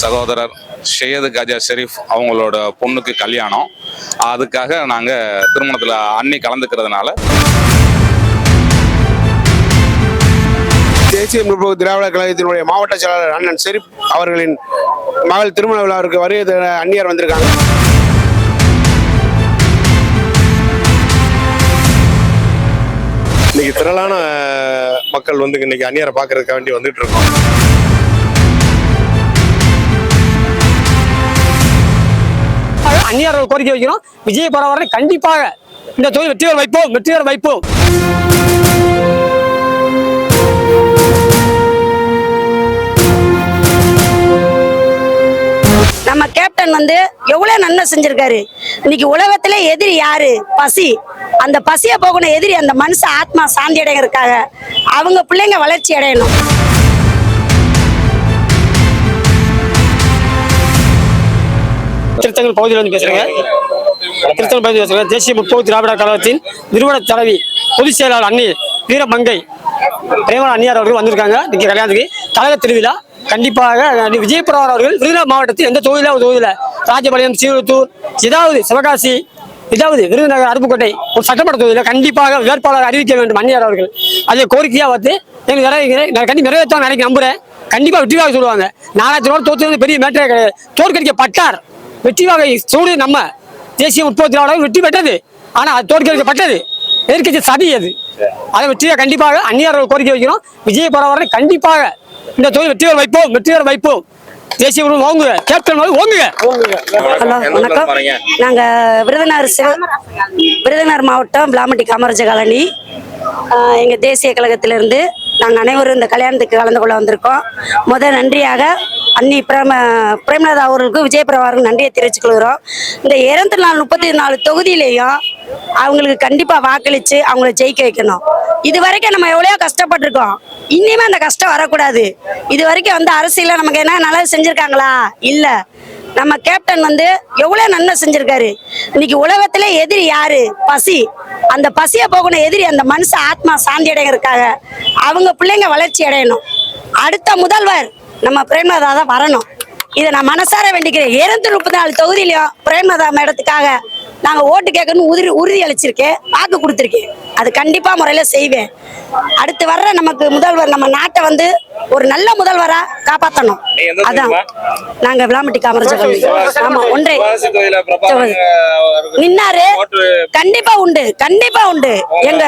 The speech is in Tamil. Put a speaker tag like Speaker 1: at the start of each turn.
Speaker 1: சகோதரர் ஷையது காஜா ஷெரீஃப் அவங்களோட பொண்ணுக்கு கல்யாணம். அதுக்காக நாங்கள் திருமணத்தில் அண்ணி கலந்துக்கிறதுனால
Speaker 2: தேசிய முற்போக்கு திராவிட கழகத்தினுடைய மாவட்ட செயலாளர் அண்ணன் ஷெரீப் அவர்களின் மகள் திருமண விழாவிற்கு வருகை அந்நியர் வந்திருக்காங்க.
Speaker 3: இன்னைக்கு திரளான மக்கள் இன்னைக்கு அந்நியரை பார்க்கறதுக்காக வேண்டி வந்துட்டு இருக்கோம்.
Speaker 4: அந்நியார் கோரிக்கை வைக்கிறோம். விஜய் பரவாயில்லை, கண்டிப்பாக இந்த தொழில் வெற்றியோர் வைப்போம்.
Speaker 5: நம்ம கேப்டன் எவ்வளவு நன்மை செஞ்சிருக்காரு. இன்னைக்கு உலகத்திலே எதிரி யாரு? பசி. அந்த பசியை போகணும் எதிரி அந்த மனுஷ ஆத்மா சாந்தி அடைகிறதுக்காக அவங்க பிள்ளைங்க வளர்ச்சி அடையணும்.
Speaker 4: திருத்தங்கல் பகுதியில் பேசுறேங்க. தேசிய முற்போக்கு திராவிட கழகத்தின் நிறுவன தலைவி பொதுச் செயலாளர் அண்ணி வீரமங்கை பிரேமலா அந்நியார் அவர்கள் வந்திருக்காங்க. இன்னைக்கு கல்யாணத்துக்கு கழக திருவிழா. கண்டிப்பாக விஜய் பிரபாகர் அவர்கள் விருதுநகர் மாவட்டத்தில் எந்த தொகுதியில ராஜபாளையம், சீரத்தூர், ஏதாவது சிவகாசி, ஏதாவது விருதுநகர், அருப்புக்கோட்டை ஒரு சட்டமன்ற தொகுதியில் கண்டிப்பாக வேட்பாளர் அறிவிக்க வேண்டும் அந்நியார் அவர்கள். அதை கோரிக்கையா எனக்கு நிறைவேற்ற நம்புறேன். கண்டிப்பா வெற்றிவாக சொல்லுவாங்க. 4000 தோற்று பெரிய மேட்டரே கிடையாது. தோற்கடிக்கப்பட்டார். வெற்றிவாக சூடு நம்ம தேசிய முற்போக்கு திராவிட வெற்றி பெற்றது. ஆனா அது தோற்கடிக்கப்பட்டது. எதிர்க்கட்சி சதி அது. அதை வெற்றியாக கண்டிப்பாக அந்நியார் கோரிக்கை வைக்கிறோம். விஜய் பரவாயில்லை, கண்டிப்பாக இந்த தொழில் வெற்றியோர் வைப்போம். தேசிய ஓங்குங்க, கேப்டன் ஓங்குங்க.
Speaker 5: வணக்கம். நாங்க விருதுநகர் மாவட்டம் விளாமட்டி காமராஜ காலனி எங்க தேசிய கழகத்திலிருந்து நாங்கள் அனைவரும் இந்த கல்யாணத்துக்கு கலந்து கொள்ள வந்திருக்கோம். நன்றியாக அன்னி பிரேமலதா அவர்களுக்கும் விஜய் பிரபாகருக்கும் நன்றியை தெரிவித்துக் கொள்கிறோம். இந்த 34 தொகுதியிலையும் அவங்களுக்கு கண்டிப்பா வாக்களிச்சு அவங்கள ஜெயிக்க வைக்கணும். இது வரைக்கும் நம்ம எவ்வளவோ கஷ்டப்பட்டிருக்கோம். இனிமே அந்த கஷ்டம் வரக்கூடாது. இது வரைக்கும் அரசியல நமக்கு என்ன நல்லது செஞ்சிருக்காங்களா? இல்ல. நம்ம கேப்டன் எவ்வளவு நன்மை செஞ்சிருக்காரு. இன்னைக்கு உலகத்திலே எதிரி யாரு? பசி. அந்த பசியை போகணும் எதிரி அந்த மனுஷ ஆத்மா சாந்தி அடைகிறதுக்காக அவங்க பிள்ளைங்க வளர்ச்சி அடையணும். அடுத்த முதல்வர் நம்ம பிரேமலதா தான் வரணும். இதை நான் மனசார வேண்டிக்கிறேன். 234 தொகுதியிலையும் பிரேமலதா மேடத்துக்காக நாங்க ஓட்டு கேட்கணும்னு உறுதி அளிச்சிருக்கேன், வாக்கு கொடுத்துருக்கேன். அது கண்டிப்பா முறையில செய்வேன். அடுத்து வர்ற நமக்கு முதல்வர் நம்ம நாட்டை ஒரு நல்ல முதல்வரா காப்பாற்றணும். அதான் நாங்க விளாமட்டி காமராஜ காலனி. ஆமா, ஒன்றே நின்னாரு. கண்டிப்பா உண்டு எங்க